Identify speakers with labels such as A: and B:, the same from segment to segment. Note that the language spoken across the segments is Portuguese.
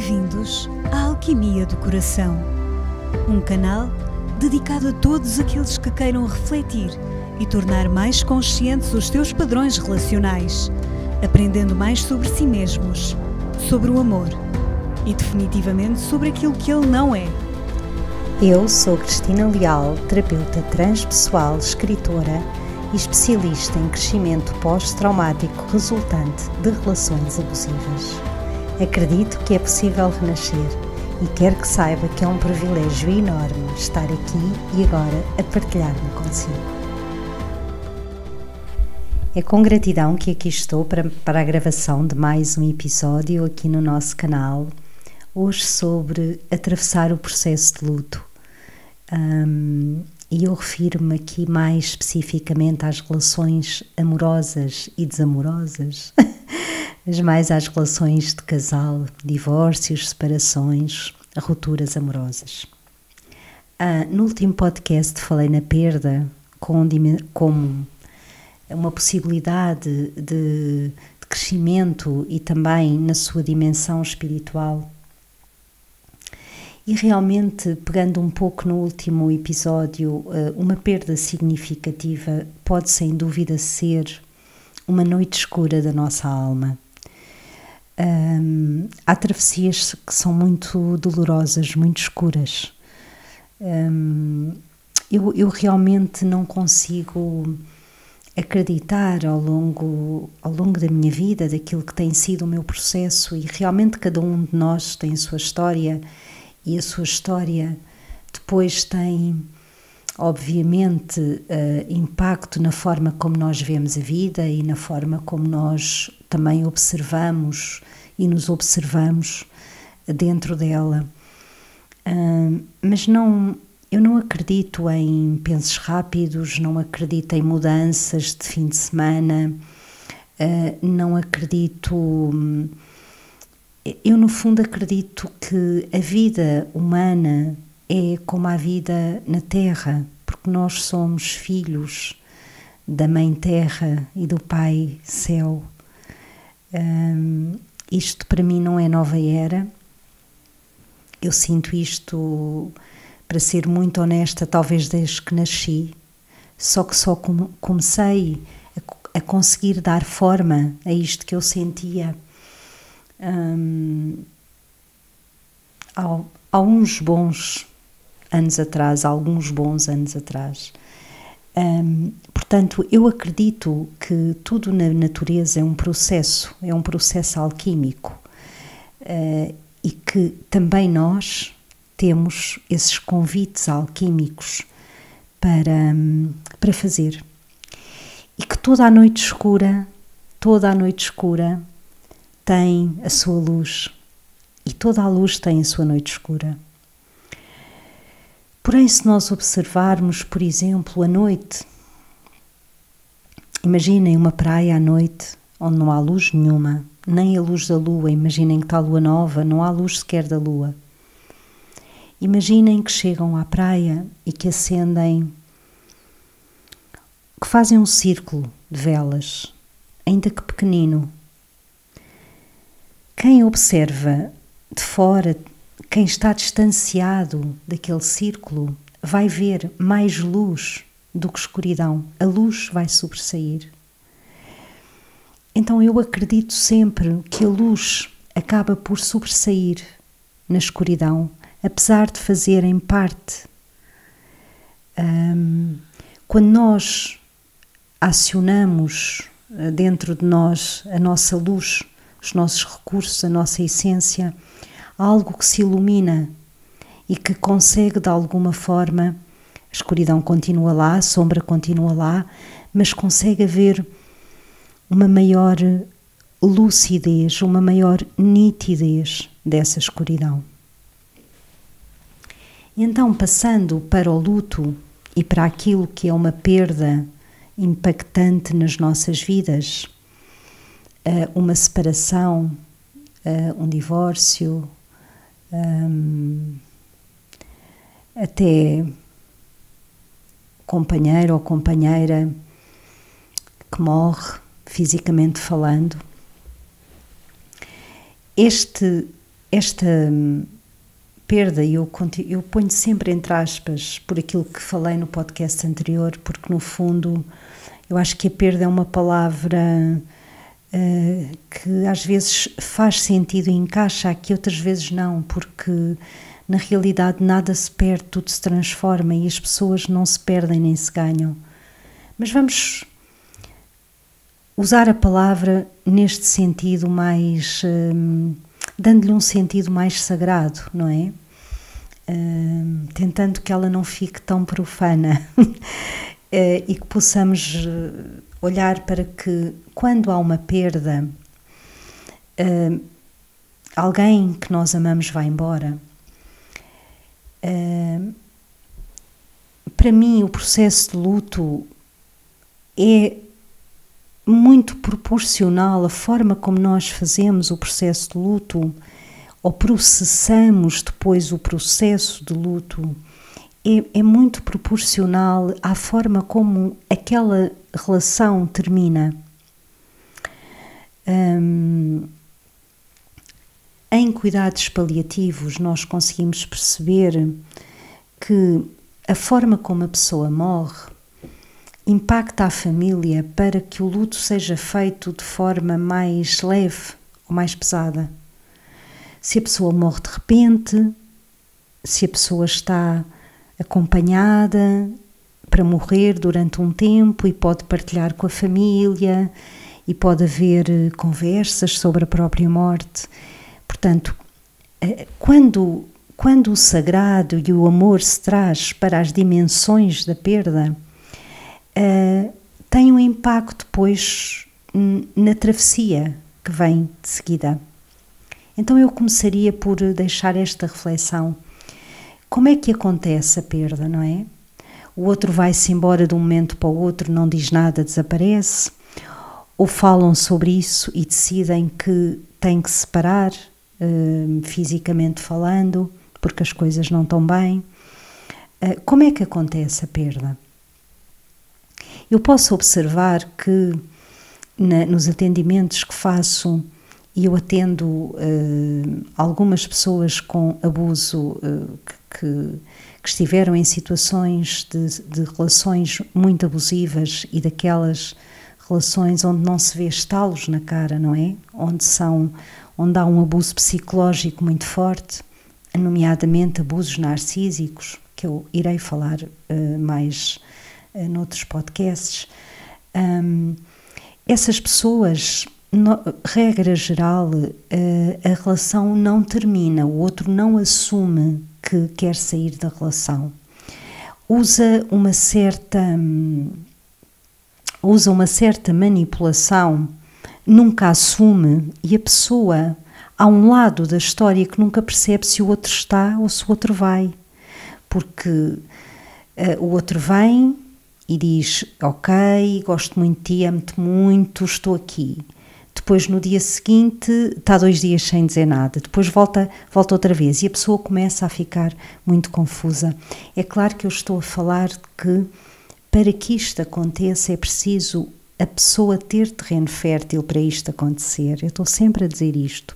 A: Bem-vindos à Alquimia do Coração, um canal dedicado a todos aqueles que queiram refletir e tornar mais conscientes os seus padrões relacionais, aprendendo mais sobre si mesmos, sobre o amor e definitivamente sobre aquilo que ele não é.
B: Eu sou Cristina Leal, terapeuta transpessoal, escritora e especialista em crescimento pós-traumático resultante de relações abusivas. Acredito que é possível renascer e quero que saiba que é um privilégio enorme estar aqui e agora a partilhar-me consigo. É com gratidão que aqui estou para a gravação de mais um episódio aqui no nosso canal, hoje sobre atravessar o processo de luto. E eu refiro-me aqui mais especificamente às relações amorosas e desamorosas, mas mais às relações de casal, divórcios, separações, rupturas amorosas. No último podcast falei na perda como uma possibilidade de crescimento e também na sua dimensão espiritual. E realmente, pegando um pouco no último episódio, uma perda significativa pode sem dúvida ser uma noite escura da nossa alma. Há travessias que são muito dolorosas, muito escuras. Eu realmente não consigo acreditar ao longo da minha vida, daquilo que tem sido o meu processo, e realmente cada um de nós tem a sua história, e a sua história depois tem, obviamente, impacto na forma como nós vemos a vida e na forma como nós também observamos e nos observamos dentro dela. Mas eu não acredito em pensos rápidos, não acredito em mudanças de fim de semana, não acredito... Eu, no fundo, acredito que a vida humana é como a vida na Terra, porque nós somos filhos da Mãe Terra e do Pai Céu. Isto para mim não é nova era. Eu sinto isto, para ser muito honesta, talvez desde que nasci, só que só comecei a conseguir dar forma a isto que eu sentia há uns bons anos atrás, portanto, eu acredito que tudo na natureza é um processo alquímico, e que também nós temos esses convites alquímicos para fazer, e que toda a noite escura tem a sua luz, e toda a luz tem a sua noite escura. Porém, se nós observarmos, por exemplo, a noite, imaginem uma praia à noite onde não há luz nenhuma, nem a luz da lua. Imaginem que está a lua nova, não há luz sequer da lua. Imaginem que chegam à praia e que acendem, que fazem um círculo de velas, ainda que pequenino. Quem observa de fora, quem está distanciado daquele círculo, vai ver mais luz do que escuridão. A luz vai sobressair. Então eu acredito sempre que a luz acaba por sobressair na escuridão, apesar de fazerem parte. Quando nós acionamos dentro de nós a nossa luz, os nossos recursos, a nossa essência, algo que se ilumina e que consegue de alguma forma, a escuridão continua lá, a sombra continua lá, mas consegue haver uma maior lucidez, uma maior nitidez dessa escuridão. E então, passando para o luto e para aquilo que é uma perda impactante nas nossas vidas, uma separação, um divórcio, até companheiro ou companheira que morre, fisicamente falando. Este esta perda, e eu ponho sempre entre aspas por aquilo que falei no podcast anterior, porque no fundo eu acho que a perda é uma palavra que às vezes faz sentido e encaixa aqui, outras vezes não, porque na realidade nada se perde, tudo se transforma e as pessoas não se perdem nem se ganham. Mas vamos usar a palavra neste sentido mais, dando-lhe um sentido mais sagrado, não é? Tentando que ela não fique tão profana e que possamos olhar para que quando há uma perda, alguém que nós amamos vai embora. Para mim o processo de luto é muito proporcional à forma como nós fazemos o processo de luto ou processamos depois o processo de luto, é muito proporcional à forma como aquela relação termina. Em cuidados paliativos nós conseguimos perceber que a forma como a pessoa morre impacta a família para que o luto seja feito de forma mais leve ou mais pesada. Se a pessoa morre de repente, se a pessoa está acompanhada para morrer durante um tempo e pode partilhar com a família e pode haver conversas sobre a própria morte. Portanto, quando o sagrado e o amor se traz para as dimensões da perda, tem um impacto depois na travessia que vem de seguida. Então eu começaria por deixar esta reflexão. Como é que acontece a perda, não é? O outro vai-se embora de um momento para o outro, não diz nada, desaparece? Ou falam sobre isso e decidem que têm que se separar, fisicamente falando, porque as coisas não estão bem? Como é que acontece a perda? Eu posso observar que nos atendimentos que faço, e eu atendo algumas pessoas com abuso que estiveram em situações de relações muito abusivas e daquelas relações onde não se vê estalos na cara, não é? Onde há um abuso psicológico muito forte, nomeadamente abusos narcísicos, que eu irei falar mais noutros podcasts. Essas pessoas, regra geral, a relação não termina, o outro não assume que quer sair da relação. Usa uma certa manipulação, nunca assume, e a pessoa, há um lado da história que nunca percebe se o outro está ou se o outro vai, porque o outro vem e diz: ok, gosto muito de ti, amo-te muito, estou aqui. Depois no dia seguinte está 2 dias sem dizer nada, depois volta outra vez e a pessoa começa a ficar muito confusa. É claro que eu estou a falar de que para que isto aconteça é preciso a pessoa ter terreno fértil para isto acontecer. Eu estou sempre a dizer isto.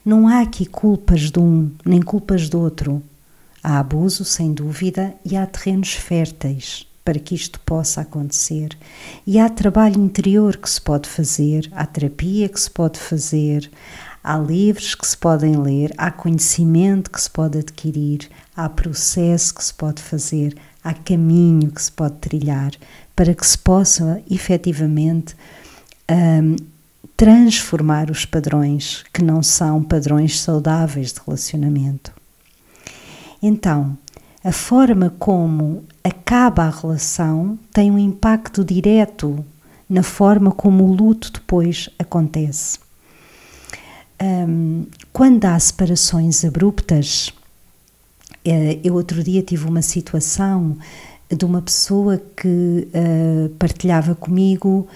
B: Não há aqui culpas de um nem culpas do outro. Há abuso, sem dúvida, e há terrenos férteis para que isto possa acontecer. E há trabalho interior que se pode fazer, há terapia que se pode fazer, há livros que se podem ler, há conhecimento que se pode adquirir, há processo que se pode fazer, há caminho que se pode trilhar para que se possa efetivamente transformar os padrões que não são padrões saudáveis de relacionamento. Então, a forma como acaba a relação tem um impacto direto na forma como o luto depois acontece. Quando há separações abruptas, eu outro dia tive uma situação de uma pessoa que partilhava comigo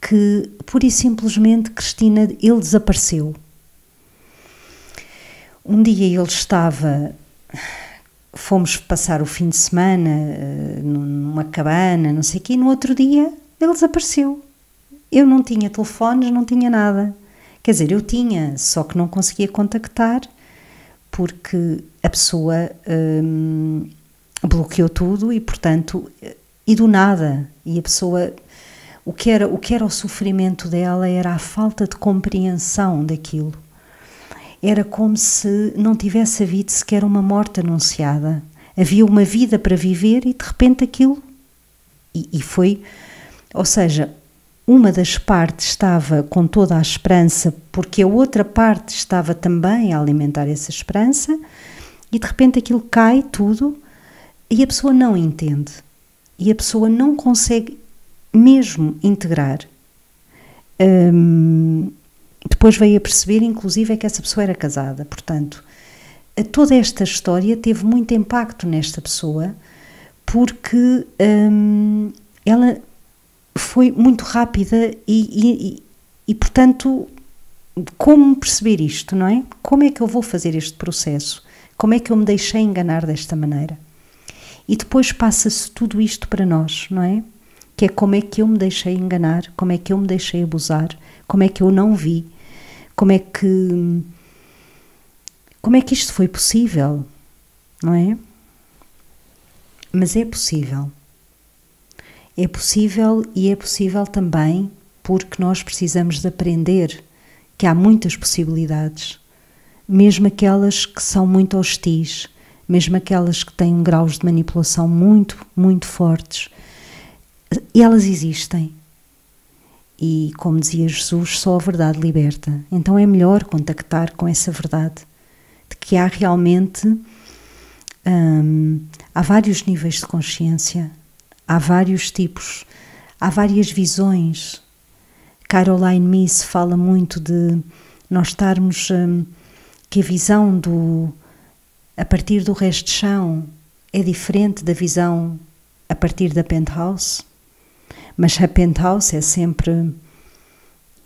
B: que, pura e simplesmente, Cristina, ele desapareceu. Um dia ele estava... Fomos passar o fim de semana numa cabana, não sei o quê, e no outro dia ele desapareceu. Eu não tinha telefones, não tinha nada. Quer dizer, eu tinha, só que não conseguia contactar, porque a pessoa bloqueou tudo e, portanto, e do nada, e a pessoa, o que era o sofrimento dela era a falta de compreensão daquilo. Era como se não tivesse havido sequer uma morte anunciada. Havia uma vida para viver e de repente aquilo, e foi, ou seja, uma das partes estava com toda a esperança porque a outra parte estava também a alimentar essa esperança e de repente aquilo cai tudo e a pessoa não entende e a pessoa não consegue mesmo integrar. Depois veio a perceber, inclusive, que essa pessoa era casada. Portanto, toda esta história teve muito impacto nesta pessoa porque ela foi muito rápida e, portanto, como perceber isto, não é? Como é que eu vou fazer este processo? Como é que eu me deixei enganar desta maneira? E depois passa-se tudo isto para nós, não é? Que é como é que eu me deixei enganar, como é que eu me deixei abusar, como é que eu não vi, como é que isto foi possível, não é? Mas é possível. É possível e é possível também porque nós precisamos de aprender que há muitas possibilidades, mesmo aquelas que são muito hostis, mesmo aquelas que têm graus de manipulação muito, muito fortes, e elas existem. E, como dizia Jesus, só a verdade liberta. Então é melhor contactar com essa verdade, de que há realmente, há vários níveis de consciência, há vários tipos, há várias visões. Caroline Myss fala muito de nós estarmos, que a visão a partir do resto de chão é diferente da visão a partir da penthouse, mas a penthouse é sempre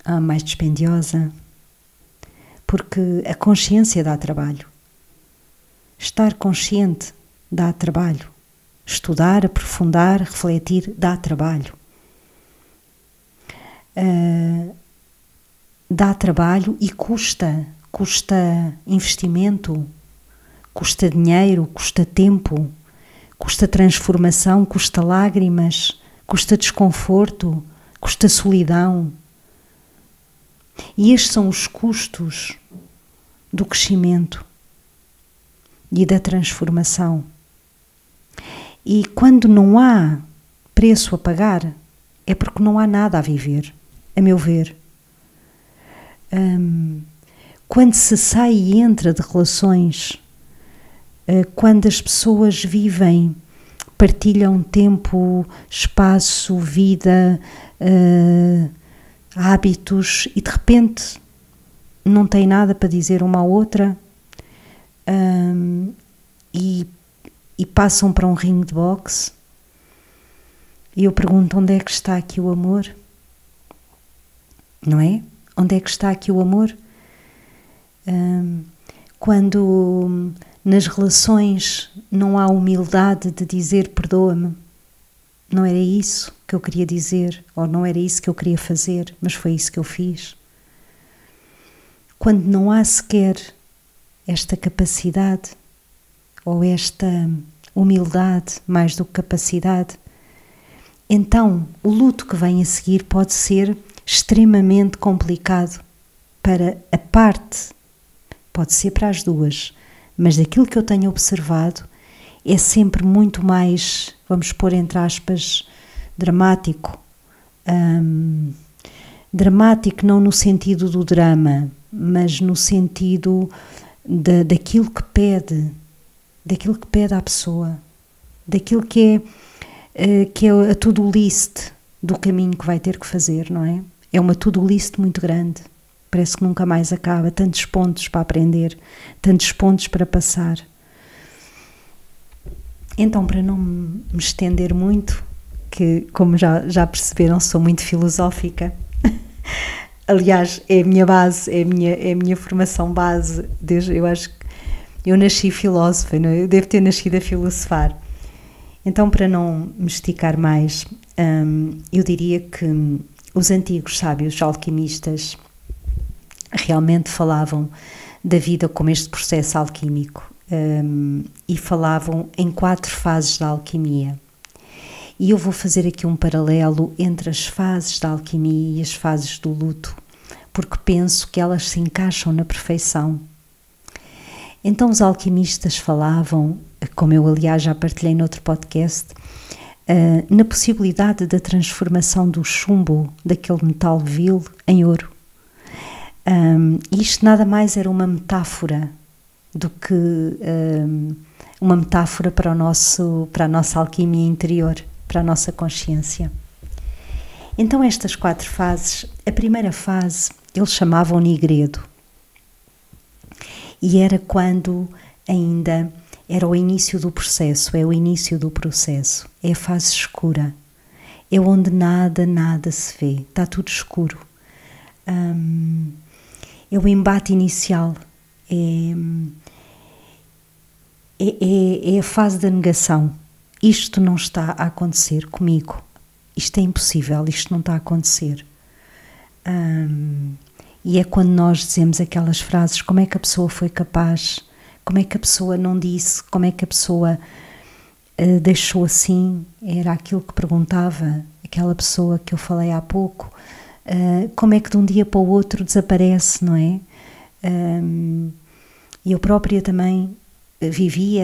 B: a mais dispendiosa, porque a consciência dá trabalho. Estar consciente dá trabalho. Estudar, aprofundar, refletir, dá trabalho. Dá trabalho e custa investimento, custa dinheiro, custa tempo, custa transformação, custa lágrimas, custa desconforto, custa solidão. E estes são os custos do crescimento e da transformação. E quando não há preço a pagar, é porque não há nada a viver, a meu ver. Quando se sai e entra de relações, quando as pessoas vivem, partilham tempo, espaço, vida, hábitos e de repente não têm nada para dizer uma à outra e passam para um ringue de boxe e eu pergunto, onde é que está aqui o amor? Não é? Onde é que está aqui o amor? Quando nas relações não há humildade de dizer perdoa-me, não era isso que eu queria dizer, ou não era isso que eu queria fazer, mas foi isso que eu fiz. Quando não há sequer esta capacidade, ou esta humildade, mais do que capacidade, então o luto que vem a seguir pode ser extremamente complicado para a parte, pode ser para as duas, mas daquilo que eu tenho observado é sempre muito mais, vamos pôr entre aspas, dramático. Dramático não no sentido do drama, mas no sentido daquilo que pede à pessoa, daquilo que é a to-do list do caminho que vai ter que fazer, não é? É uma to-do list muito grande, parece que nunca mais acaba, tantos pontos para aprender, tantos pontos para passar. Então, para não me estender muito, que como já perceberam, sou muito filosófica, aliás, é a minha base, é a minha formação base, eu acho que eu nasci filósofa, não é? Eu devo ter nascido a filosofar. Então, para não me esticar mais, eu diria que os antigos sábios alquimistas realmente falavam da vida como este processo alquímico, e falavam em 4 fases da alquimia. E eu vou fazer aqui um paralelo entre as fases da alquimia e as fases do luto, porque penso que elas se encaixam na perfeição. Então os alquimistas falavam, como eu aliás já partilhei noutro podcast, na possibilidade da transformação do chumbo, daquele metal vil, em ouro. Isto nada mais era uma metáfora do que uma metáfora para a nossa alquimia interior, para a nossa consciência. Então estas 4 fases, a primeira fase eles chamavam Nigredo, e era quando ainda era o início do processo, é o início do processo, é a fase escura, é onde nada se vê, está tudo escuro. É o embate inicial, é a fase da negação. Isto não está a acontecer comigo, isto é impossível, isto não está a acontecer. E é quando nós dizemos aquelas frases: como é que a pessoa foi capaz, como é que a pessoa não disse, como é que a pessoa deixou assim, era aquilo que perguntava aquela pessoa que eu falei há pouco, como é que de um dia para o outro desaparece, não é? E eu própria também vivi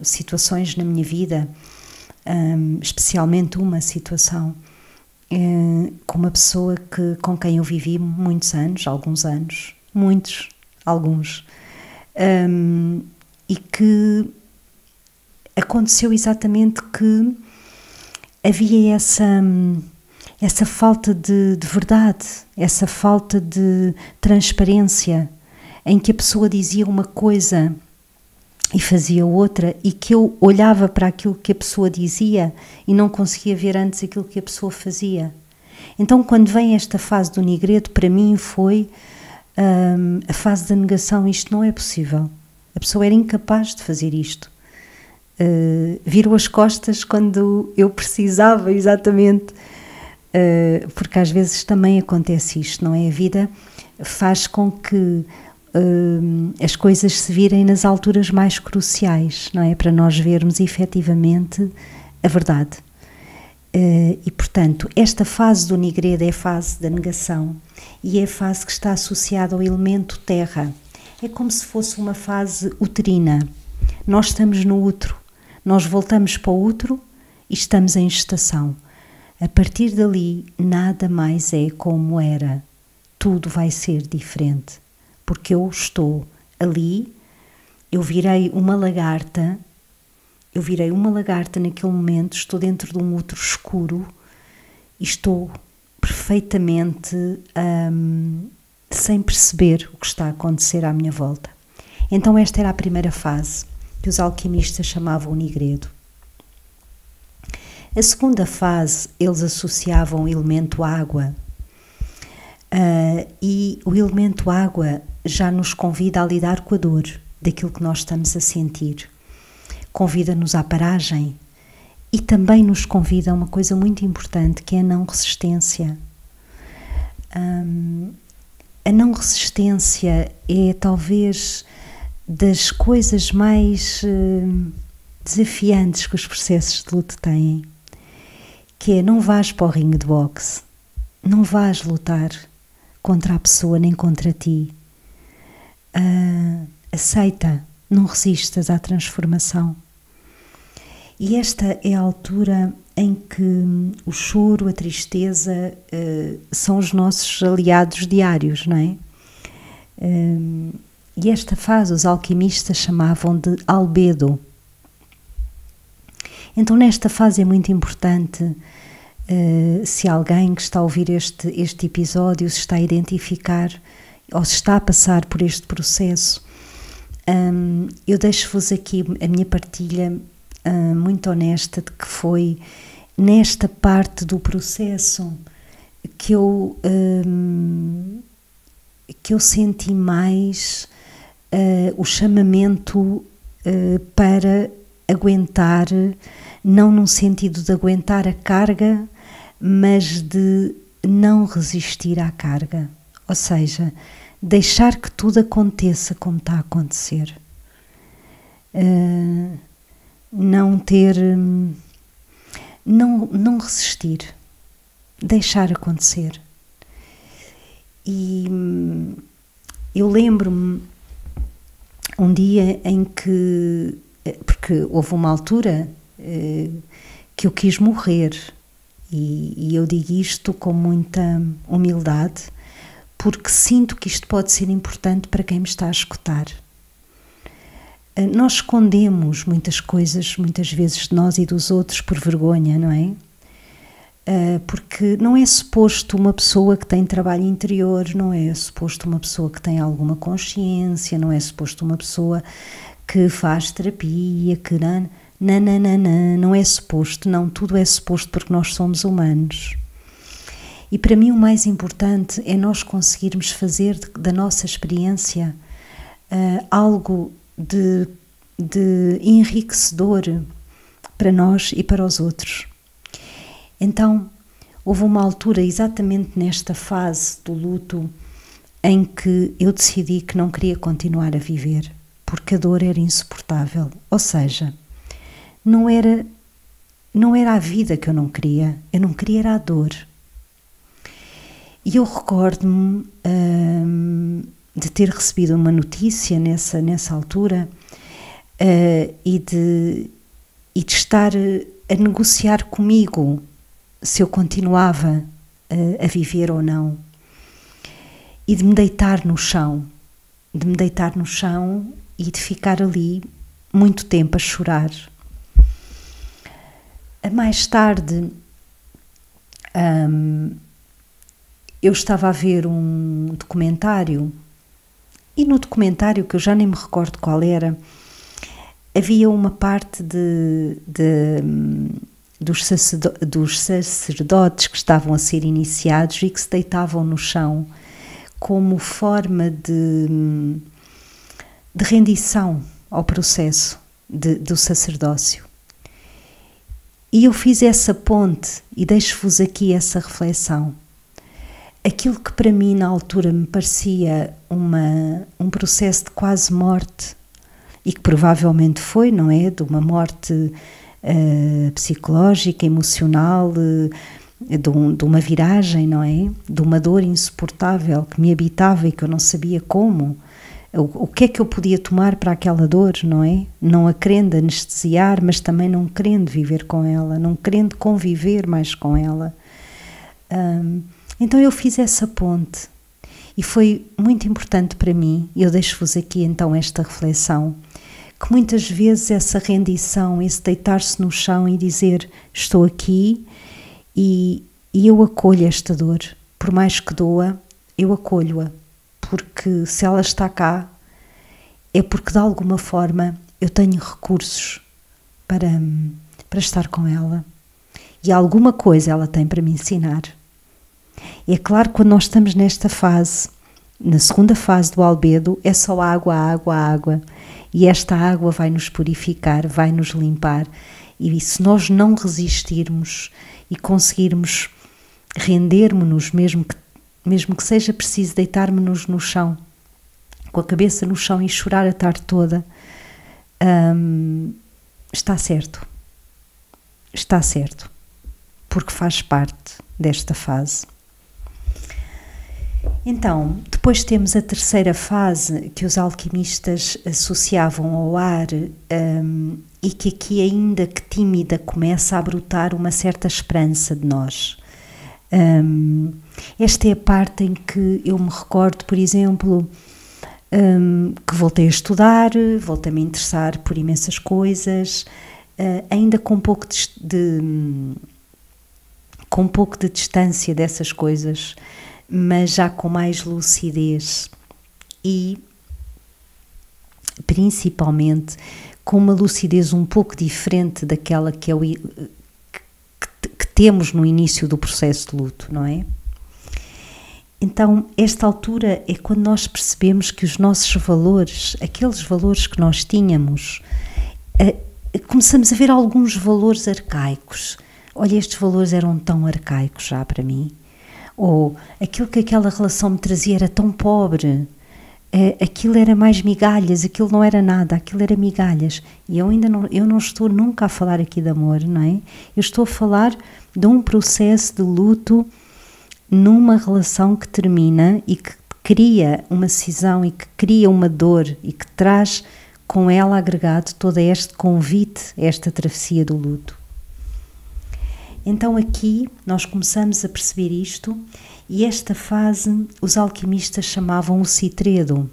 B: situações na minha vida, especialmente uma situação com uma pessoa com quem eu vivi muitos anos, alguns, e que aconteceu exatamente que havia essa falta de verdade, essa falta de transparência, em que a pessoa dizia uma coisa e fazia outra, e que eu olhava para aquilo que a pessoa dizia e não conseguia ver antes aquilo que a pessoa fazia. Então, quando vem esta fase do Nigredo, para mim foi a fase da negação. Isto não é possível. A pessoa era incapaz de fazer isto. Virou as costas quando eu precisava, exatamente, porque às vezes também acontece isto, não é? A vida faz com que as coisas se virem nas alturas mais cruciais, não é? Para nós vermos efetivamente a verdade. E portanto, esta fase do Nigredo é a fase da negação e é a fase que está associada ao elemento terra. É como se fosse uma fase uterina. Nós estamos no útero, nós voltamos para o útero e estamos em gestação. A partir dali, nada mais é como era. Tudo vai ser diferente. Porque eu estou ali, eu virei uma lagarta naquele momento, estou dentro de um útero escuro e estou perfeitamente sem perceber o que está a acontecer à minha volta. Então esta era a primeira fase, que os alquimistas chamavam o Nigredo. A segunda fase, eles associavam o elemento água, e o elemento água já nos convida a lidar com a dor daquilo que nós estamos a sentir. Convida-nos à paragem e também nos convida a uma coisa muito importante, que é a não resistência. A não resistência é talvez das coisas mais desafiantes que os processos de luto têm, que é: não vás para o ringue de boxe, não vás lutar contra a pessoa nem contra ti. Aceita, não resistas à transformação. E esta é a altura em que o choro, a tristeza são os nossos aliados diários, não é? E esta fase os alquimistas chamavam de albedo. Então nesta fase é muito importante, se alguém que está a ouvir este episódio se está a identificar ou se está a passar por este processo, eu deixo-vos aqui a minha partilha muito honesta de que foi nesta parte do processo que eu senti mais o chamamento para aguentar, não num sentido de aguentar a carga, mas de não resistir à carga. Ou seja, deixar que tudo aconteça como está a acontecer. Não resistir, deixar acontecer. E eu lembro-me um dia em que, porque houve uma altura que eu quis morrer, e eu digo isto com muita humildade, porque sinto que isto pode ser importante para quem me está a escutar. Nós escondemos muitas coisas, muitas vezes, de nós e dos outros por vergonha, não é? Porque não é suposto uma pessoa que tem trabalho interior, não é suposto uma pessoa que tem alguma consciência, não é suposto uma pessoa que faz terapia, que não é suposto, não, tudo é suposto porque nós somos humanos. E para mim o mais importante é nós conseguirmos fazer da nossa experiência algo de enriquecedor para nós e para os outros. Então, houve uma altura exatamente nesta fase do luto em que eu decidi que não queria continuar a viver, porque a dor era insuportável. Ou seja, não era a vida que eu não queria era a dor. E eu recordo-me de ter recebido uma notícia nessa altura e de estar a negociar comigo se eu continuava a viver ou não, e de me deitar no chão, e de ficar ali muito tempo a chorar. Mais tarde, eu estava a ver um documentário, e no documentário, que eu já nem me recordo qual era, havia uma parte dos sacerdotes que estavam a ser iniciados e que se deitavam no chão como forma de rendição ao processo do sacerdócio. E eu fiz essa ponte e deixo-vos aqui essa reflexão. Aquilo que para mim na altura me parecia um processo de quase morte, e que provavelmente foi, não é? De uma morte psicológica, emocional, de uma viragem, não é? De uma dor insuportável que me habitava e que eu não sabia como. O que é que eu podia tomar para aquela dor, não é? Não a querendo anestesiar, mas também não querendo viver com ela, não querendo conviver mais com ela. Então eu fiz essa ponte e foi muito importante para mim. Eu deixo-vos aqui então esta reflexão, que muitas vezes essa rendição, esse deitar-se no chão e dizer estou aqui e eu acolho esta dor, por mais que doa, eu acolho-a, porque se ela está cá é porque de alguma forma eu tenho recursos para estar com ela e alguma coisa ela tem para me ensinar. É claro que quando nós estamos nesta fase, na segunda fase do albedo, é só água, e esta água vai nos purificar, vai nos limpar, e se nós não resistirmos e conseguirmos render-nos, mesmo que seja preciso deitar-nos no chão, com a cabeça no chão e chorar a tarde toda, está certo, porque faz parte desta fase. Então, depois temos a terceira fase que os alquimistas associavam ao ar e que aqui, ainda que tímida, começa a brotar uma certa esperança de nós. Esta é a parte em que eu me recordo, por exemplo, que voltei a estudar, voltei a me interessar por imensas coisas, ainda com um pouco de distância dessas coisas, mas já com mais lucidez e principalmente com uma lucidez um pouco diferente daquela que temos no início do processo de luto, não é? Então, esta altura é quando nós percebemos que os nossos valores, aqueles valores que nós tínhamos, começamos a ver alguns valores arcaicos. Olha, estes valores eram tão arcaicos já para mim. ou aquilo que aquela relação me trazia era tão pobre, aquilo era mais migalhas, aquilo não era nada, aquilo era migalhas. E eu não estou nunca a falar aqui de amor, não é? Eu estou a falar de um processo de luto numa relação que termina e que cria uma cisão e que cria uma dor e que traz com ela agregado todo este convite, esta travessia do luto. Então aqui nós começamos a perceber isto, e esta fase os alquimistas chamavam o citredo.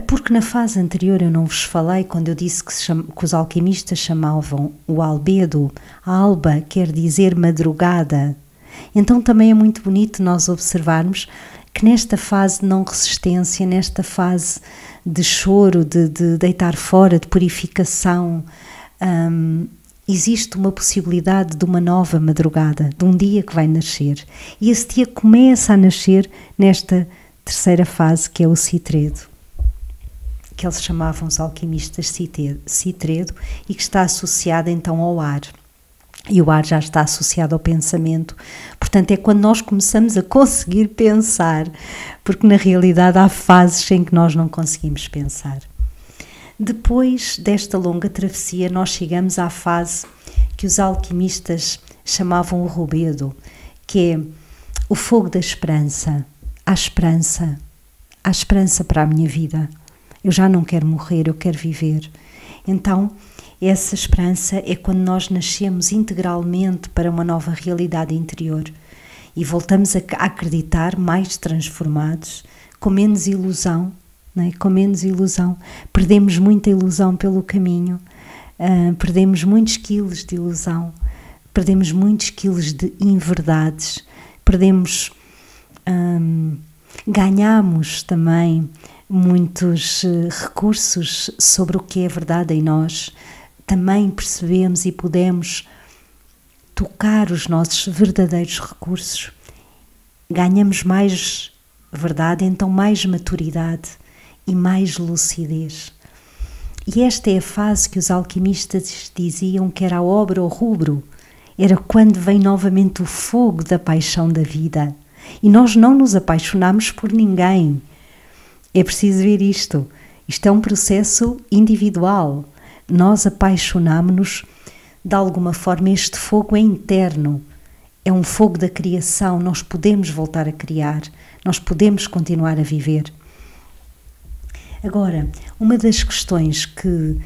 B: Porque na fase anterior eu não vos falei, quando eu disse que os alquimistas chamavam o albedo, alba quer dizer madrugada. Então também é muito bonito nós observarmos que nesta fase de não resistência, nesta fase de choro, de deitar fora, de purificação, existe uma possibilidade de uma nova madrugada, de um dia que vai nascer. E esse dia começa a nascer nesta terceira fase, que é o citredo, que eles chamavam os alquimistas citredo, e que está associado então ao ar. E o ar já está associado ao pensamento. Portanto, é quando nós começamos a conseguir pensar, porque na realidade há fases em que nós não conseguimos pensar. Depois desta longa travessia, nós chegamos à fase que os alquimistas chamavam o rubedo, que é o fogo da esperança. Há esperança para a minha vida. Eu já não quero morrer, eu quero viver. Então, essa esperança é quando nós nascemos integralmente para uma nova realidade interior e voltamos a acreditar mais transformados, com menos ilusão. Com menos ilusão, perdemos muita ilusão pelo caminho, perdemos muitos quilos de ilusão, perdemos muitos quilos de inverdades, ganhamos também muitos recursos sobre o que é verdade em nós, também percebemos e podemos tocar os nossos verdadeiros recursos, ganhamos mais verdade, então mais maturidade e mais lucidez. E esta é a fase que os alquimistas diziam que era a obra ou rubro, era quando vem novamente o fogo da paixão da vida. E nós não nos apaixonamos por ninguém. É preciso ver isto. Isto é um processo individual. Nós apaixonamos-nos, de alguma forma, este fogo é interno. É um fogo da criação. Nós podemos voltar a criar. Nós podemos continuar a viver. Agora, uma das questões que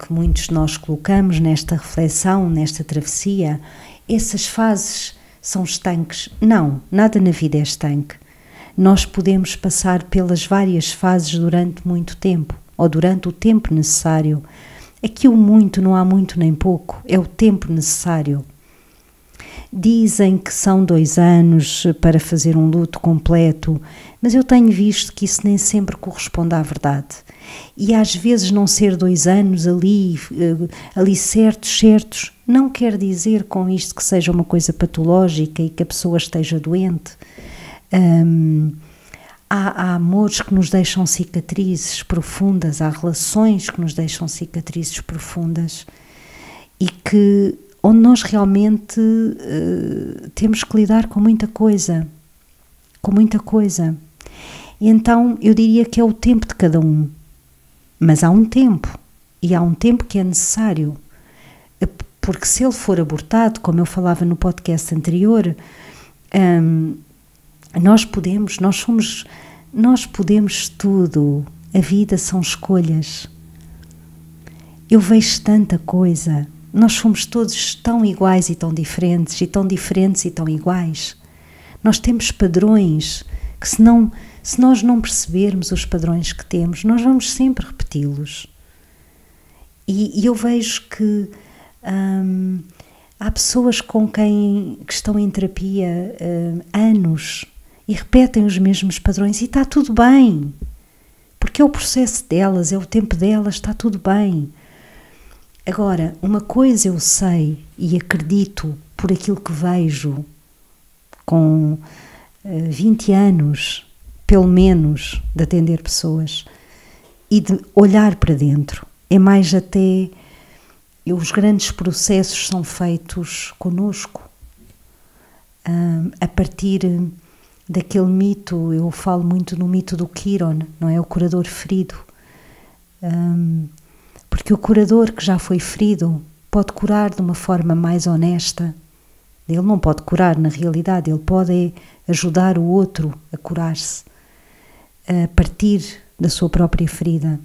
B: muitos de nós colocamos nesta reflexão, nesta travessia, essas fases são estanques? Não, nada na vida é estanque. Nós podemos passar pelas várias fases durante muito tempo, ou durante o tempo necessário. Aqui o muito não há muito nem pouco, é o tempo necessário. Dizem que são 2 anos para fazer um luto completo, mas eu tenho visto que isso nem sempre corresponde à verdade. E às vezes não ser 2 anos ali certos, não quer dizer com isto que seja uma coisa patológica e que a pessoa esteja doente. Há amores que nos deixam cicatrizes profundas, há relações que nos deixam cicatrizes profundas e que onde nós realmente temos que lidar com muita coisa. E então eu diria que é o tempo de cada um, mas há um tempo, e há um tempo que é necessário, porque se ele for abortado, como eu falava no podcast anterior, nós podemos tudo, a vida são escolhas. Eu vejo tanta coisa. Nós somos todos tão iguais e tão diferentes, e tão diferentes e tão iguais. Nós temos padrões que se nós não percebermos os padrões que temos, nós vamos sempre repeti-los. E eu vejo que há pessoas que estão em terapia anos e repetem os mesmos padrões e está tudo bem, porque é o processo delas, é o tempo delas, está tudo bem. Agora, uma coisa eu sei e acredito por aquilo que vejo com 20 anos, pelo menos, de atender pessoas e de olhar para dentro. É mais até, os grandes processos são feitos connosco. a partir daquele mito, eu falo muito no mito do Chiron, não é? O curador ferido. Porque o curador que já foi ferido pode curar de uma forma mais honesta. Ele não pode curar, na realidade, ele pode ajudar o outro a curar-se a partir da sua própria ferida,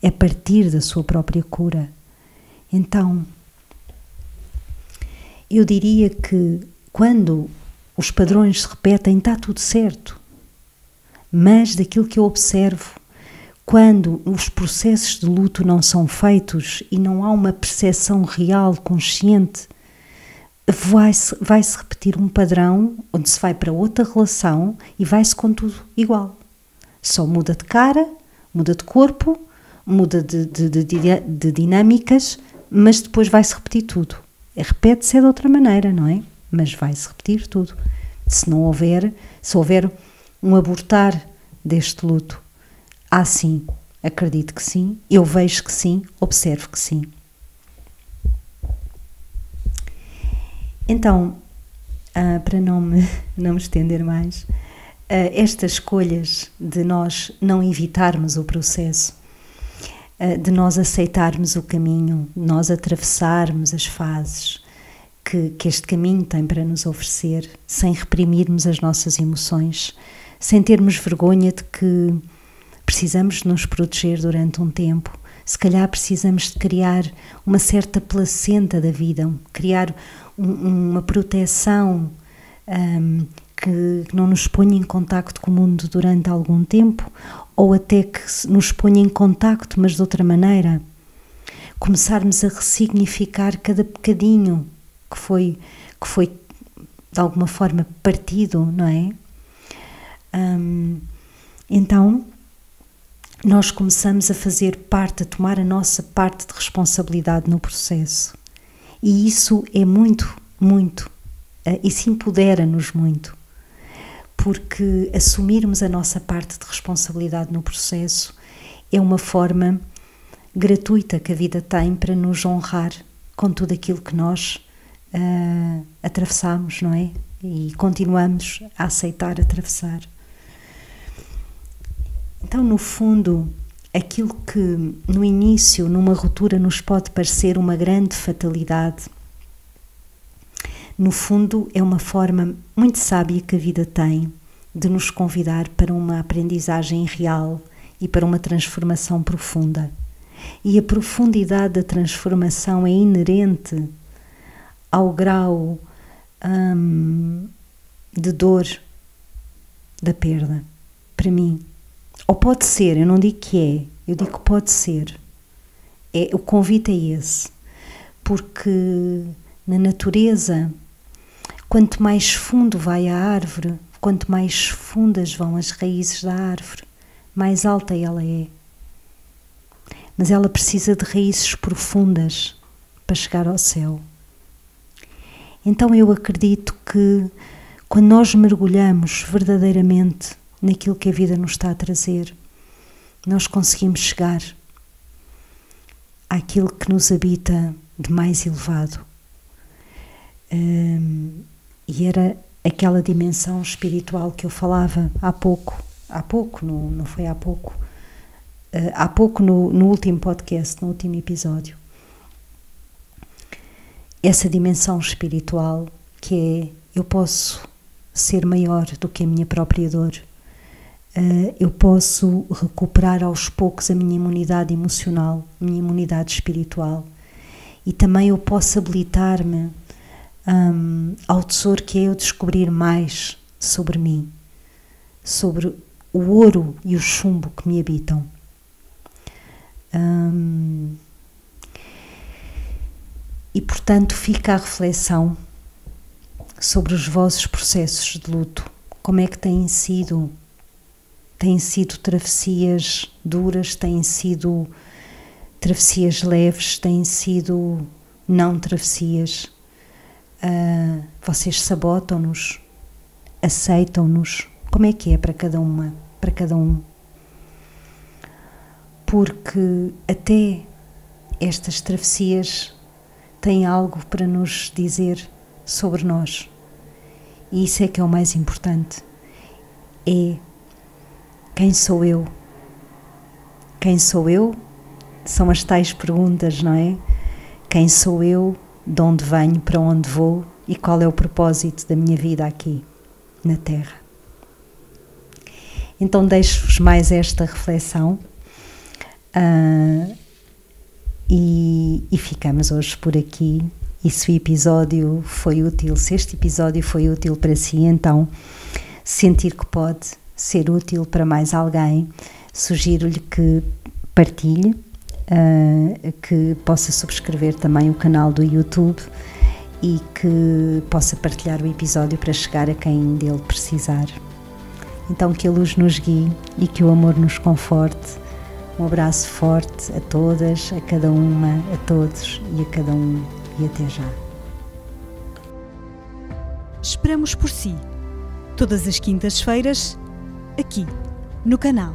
B: a partir da sua própria cura. Então, eu diria que quando os padrões se repetem, está tudo certo. Mas daquilo que eu observo, quando os processos de luto não são feitos e não há uma percepção real, consciente, vai-se repetir um padrão onde se vai para outra relação e vai-se com tudo igual. Só muda de cara, muda de corpo, muda de dinâmicas, mas depois vai-se repetir tudo. Repete-se de outra maneira, não é? Mas vai-se repetir tudo. Se houver um abortar deste luto, sim, acredito que sim, eu vejo que sim, observo que sim. Então, para não me estender mais, estas escolhas de nós não evitarmos o processo, de nós aceitarmos o caminho, de nós atravessarmos as fases que este caminho tem para nos oferecer, sem reprimirmos as nossas emoções, sem termos vergonha de que precisamos de nos proteger durante um tempo. Se calhar precisamos de criar uma certa placenta da vida, criar uma proteção que não nos ponha em contacto com o mundo durante algum tempo, ou até que nos ponha em contacto, mas de outra maneira. Começarmos a ressignificar cada bocadinho que foi de alguma forma partido, não é? Então, nós começamos a fazer parte, a tomar a nossa parte de responsabilidade no processo. E isso é muito, isso empodera-nos muito, porque assumirmos a nossa parte de responsabilidade no processo é uma forma gratuita que a vida tem para nos honrar com tudo aquilo que nós atravessamos, não é? E continuamos a aceitar atravessar. Então, no fundo, aquilo que no início, numa ruptura, nos pode parecer uma grande fatalidade, no fundo é uma forma muito sábia que a vida tem de nos convidar para uma aprendizagem real e para uma transformação profunda. E a profundidade da transformação é inerente ao grau de dor da perda, para mim. Ou pode ser, eu não digo que é, eu digo que pode ser. O convite é esse, porque na natureza, quanto mais fundo vai a árvore, quanto mais fundas vão as raízes da árvore, mais alta ela é. Mas ela precisa de raízes profundas para chegar ao céu. Então eu acredito que quando nós mergulhamos verdadeiramente naquilo que a vida nos está a trazer, nós conseguimos chegar àquilo que nos habita de mais elevado. E era aquela dimensão espiritual que eu falava há pouco, não foi há pouco, no último podcast, no último episódio. Essa dimensão espiritual que é, eu posso ser maior do que a minha própria dor, eu posso recuperar aos poucos a minha imunidade emocional, a minha imunidade espiritual, e também eu posso habilitar-me ao tesouro que é eu descobrir mais sobre mim, sobre o ouro e o chumbo que me habitam. E portanto fica a reflexão sobre os vossos processos de luto. Como é que têm sido? Têm sido travessias duras, têm sido travessias leves, têm sido não travessias. Vocês sabotam-nos, aceitam-nos. Como é que é para cada uma, para cada um? Porque até estas travessias têm algo para nos dizer sobre nós. E isso é que é o mais importante. É quem sou eu? Quem sou eu? São as tais perguntas, não é? Quem sou eu? De onde venho? Para onde vou? E qual é o propósito da minha vida aqui, na Terra? Então deixo-vos mais esta reflexão e ficamos hoje por aqui. E se o episódio foi útil, se este episódio foi útil para si, então sentir que pode ser útil para mais alguém, sugiro-lhe que partilhe, que possa subscrever também o canal do YouTube e que possa partilhar o episódio para chegar a quem dele precisar. Então que a luz nos guie e que o amor nos conforte. Um abraço forte a todas, a cada uma, a todos e a cada um, e até já.
A: Esperamos por si, todas as quintas-feiras, aqui no canal.